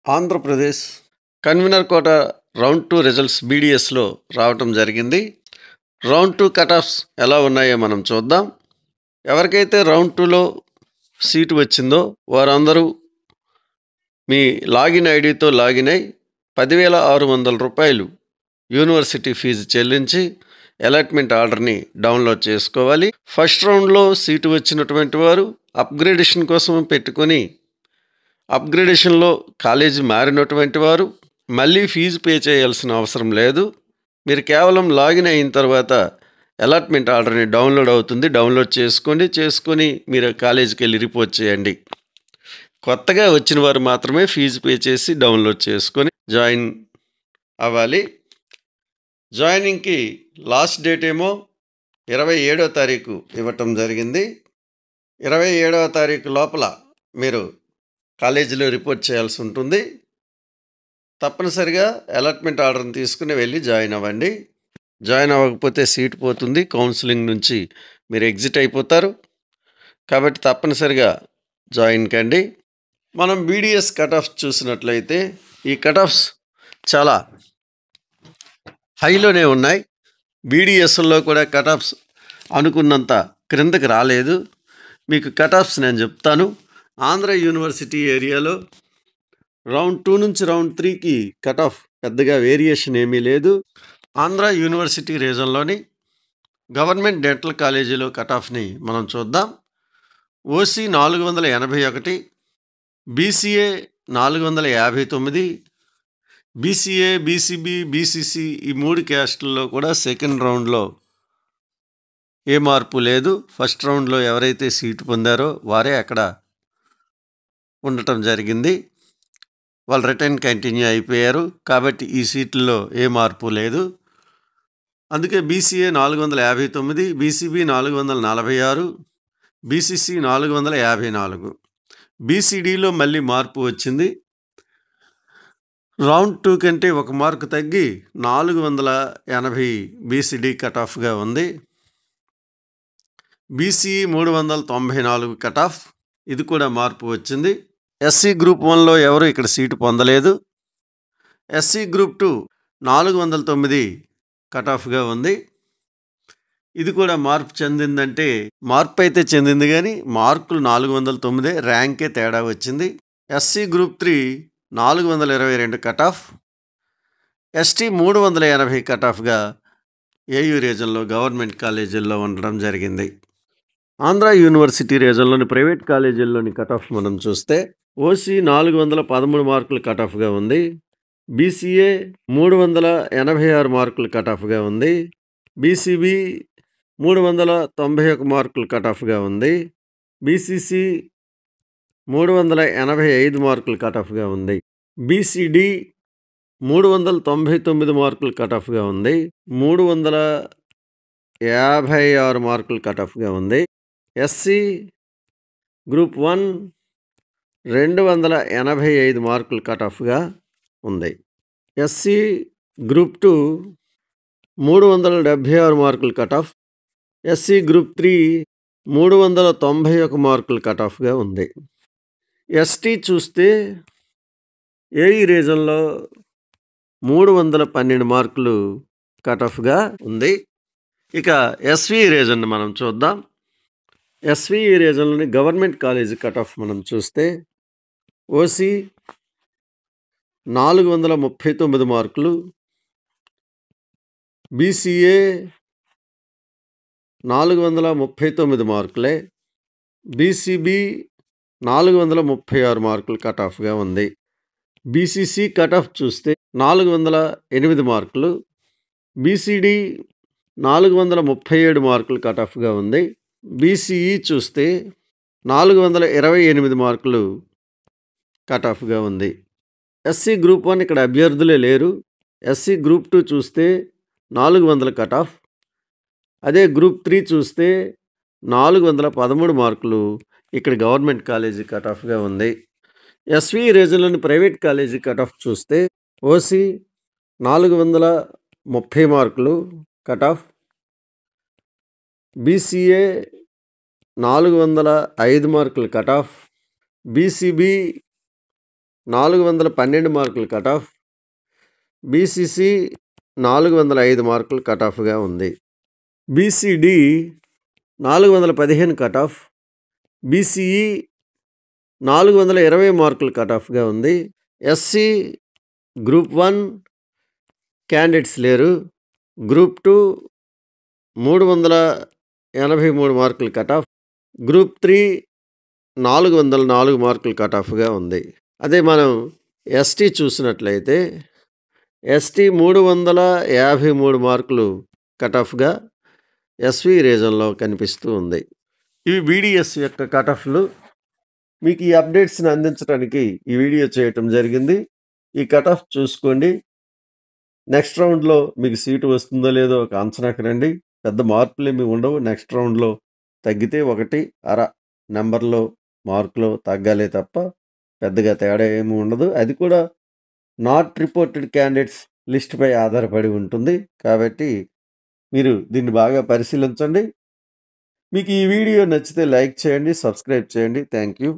Andhra Pradesh convener quota round 2 results బీడీఎస్లో రావటం జరిగింది. రౌండ్ 2 కటాఫ్స్ ఎలా ఉన్నాయో మనం చూద్దాం. ఎవరికైతే రౌండ్ 2లో సీటు వచ్చిందో వారందరూ మీ లాగిన్ ఐడితో లాగిన్ అయి 10,600 రూపాయలు యూనివర్సిటీ ఫీజు చెల్లించి అలాట్మెంట్ ఆర్డర్ని డౌన్లోడ్ చేసుకోవాలి. ఫస్ట్ రౌండ్లో సీటు వచ్చినటువంటి వారు అప్గ్రేడేషన్ కోసం పెట్టుకొని అప్గ్రేడేషన్లో కాలేజీ మారినటువంటి వారు మళ్ళీ ఫీజు పే చేయాల్సిన అవసరం లేదు. మీరు కేవలం లాగిన్ అయిన తర్వాత అలాట్మెంట్ ఆర్డర్ని డౌన్లోడ్ అవుతుంది, డౌన్లోడ్ చేసుకొని మీరు కాలేజీకి వెళ్ళి రిపోర్ట్ చేయండి. కొత్తగా వచ్చిన వారు మాత్రమే ఫీజు పే చేసి డౌన్లోడ్ చేసుకొని జాయిన్ అవ్వాలి. జాయినింగ్కి లాస్ట్ డేట్ ఏమో 27వ తారీఖు ఇవ్వటం జరిగింది. 27వ తారీఖు లోపల మీరు కాలేజీలో రిపోర్ట్ చేయాల్సి ఉంటుంది. తప్పనిసరిగా అలాట్మెంట్ ఆర్డర్ని తీసుకుని వెళ్ళి జాయిన్ అవ్వండి. జాయిన్ అవ్వకపోతే సీట్ పోతుంది, కౌన్సిలింగ్ నుంచి మీరు ఎగ్జిట్ అయిపోతారు. కాబట్టి తప్పనిసరిగా జాయిన్ కండి. మనం బీడీఎస్ కటాఫ్స్ చూసినట్లయితే ఈ కటాఫ్స్ చాలా హైలోనే ఉన్నాయి. బీడీఎస్లో కూడా కటాఫ్స్ అనుకున్నంత క్రిందకి రాలేదు. మీకు కటాఫ్స్ నేను చెప్తాను. ఆంధ్ర యూనివర్సిటీ ఏరియాలో రౌండ్ 2 నుంచి రౌండ్ 3కి కటాఫ్ పెద్దగా వేరియేషన్ ఏమీ లేదు. ఆంధ్ర యూనివర్సిటీ రీజన్లోని గవర్నమెంట్ డెంటల్ కాలేజీలో కటాఫ్ని మనం చూద్దాం. OC 481, BCA 459, BCA, BCB, BCC ఈ 3 క్యాస్టుల్లో కూడా సెకండ్ రౌండ్లో ఏ మార్పు లేదు. ఫస్ట్ రౌండ్లో ఎవరైతే సీటు పొందారో వారే అక్కడ ఉండటం జరిగింది. వాళ్ళు రిటర్న్ కంటిన్యూ అయిపోయారు. కాబట్టి ఈ సీట్లలో ఏ మార్పు లేదు. అందుకే బీసీఏ 459, బీసీబీ 446, బీసీసీ 454. బీసీడీలో మళ్ళీ మార్పు వచ్చింది. రౌండ్ 2 కంటే 1 మార్కు తగ్గి 480 బీసీడీ కటాఫ్గా ఉంది. బీసీఈ 394 కటాఫ్, ఇది కూడా మార్పు వచ్చింది. ఎస్సీ గ్రూప్ 1లో ఎవరు ఇక్కడ సీటు పొందలేదు. ఎస్సీ గ్రూప్ 2 409 కటాఫ్గా ఉంది. ఇది కూడా మార్పు చెందిందంటే మార్పు అయితే చెందింది కానీ మార్కులు 409, ర్యాంకే తేడా వచ్చింది. ఎస్సీ గ్రూప్ 3 422 కటాఫ్, ఎస్టీ 380 కటాఫ్గా ఏయూ రీజన్లో గవర్నమెంట్ కాలేజీల్లో ఉండడం జరిగింది. ఆంధ్ర యూనివర్సిటీ రీజన్లోని ప్రైవేట్ కాలేజీల్లోని కటాఫ్ మనం చూస్తే ఓసీ 413 మార్కులు కటాఫ్గా ఉంది. బీసీఏ 386 మార్కులు కటాఫ్గా ఉంది. బీసీబీ 391 మార్కులు కటాఫ్గా ఉంది. బీసీసీ 385 మార్కులు కటాఫ్గా ఉంది. బీసీడీ 399 మార్కులు కటాఫ్గా ఉంది. 356 మార్కులు కటాఫ్గా ఉంది. ఎస్సీ గ్రూప్ 1 285 మార్కులు కటాఫ్గా ఉంది. ఎస్సీ గ్రూప్ 2 376 మార్కులు కటాఫ్. ఎస్సీ గ్రూప్ 3 391 మార్కులు కటాఫ్గా ఉంది. ఎస్టీ చూస్తే ఏఈ రీజన్లో 312 మార్కులు కటాఫ్గా ఉంది. ఇక ఎస్వి రీజన్ మనం చూద్దాం. ఎస్వి రీజన్లోని గవర్నమెంట్ కాలేజీ కటాఫ్ మనం చూస్తే ఓసీ 439 మార్కులు, బీసీఏ 439 మార్కులే, బీసీబీ 436 మార్కులు కటాఫ్గా ఉంది. బీసీసీ కటాఫ్ చూస్తే 408 మార్కులు, బీసీడీ 437 మార్కులు కటాఫ్గా ఉంది. బీసీఈ చూస్తే 428 మార్కులు కటాఫ్గా ఉంది. ఎస్సీ గ్రూప్ 1 ఇక్కడ అభ్యర్థులే లేరు. ఎస్సీ గ్రూప్ 2 చూస్తే 400 కటాఫ్. అదే గ్రూప్ 3 చూస్తే 413 మార్కులు ఇక్కడ గవర్నమెంట్ కాలేజీ కటాఫ్గా ఉంది. ఎస్వి రీజన్లోని ప్రైవేట్ కాలేజీ కటాఫ్ చూస్తే ఓసీ 430 మార్కులు కటాఫ్, బీసీఏ 405 మార్కులు కటాఫ్, బీసీబీ 412 మార్కులు కట్ ఆఫ్. బీసీసీ 405 మార్కులు కట్ ఆఫ్గా ఉంది. BCD 415 cut off. బీసీఈ 420 మార్కులు కట్ ఆఫ్గా ఉంది. ఎస్సీ గ్రూప్ 1 క్యాండిడేట్స్ లేరు. గ్రూప్ 2 383 మార్కులు కట్ ఆఫ్. గ్రూప్ 3 404 మార్కులు కట్ ఆఫ్గా ఉంది. అదే మనం ఎస్టీ చూసినట్లయితే ఎస్టీ 353 మార్కులు కట్ ఆఫ్గా ఎస్వి రీజన్లో కనిపిస్తూ ఉంది. ఇవి బీడీఎస్ యొక్క కట్ ఆఫ్లు. మీకు ఈ అప్డేట్స్ని అందించడానికి ఈ వీడియో చేయటం జరిగింది. ఈ కట్ ఆఫ్ చూసుకోండి. నెక్స్ట్ రౌండ్లో మీకు సీటు వస్తుందో లేదో ఒక అంచనాకి రండి. పెద్ద మార్పులు ఏమి ఉండవు. నెక్స్ట్ రౌండ్లో తగ్గితే 1.5 నెంబర్లో మార్కులో తగ్గాలే తప్ప పెద్దగా తేడా ఏమి ఉండదు. అది కూడా నాట్ రిపోర్టెడ్ క్యాండిడేట్స్ లిస్ట్పై ఆధారపడి ఉంటుంది. కాబట్టి మీరు దీన్ని బాగా పరిశీలించండి. మీకు ఈ వీడియో నచ్చితే లైక్ చేయండి, సబ్స్క్రైబ్ చేయండి. Thank you.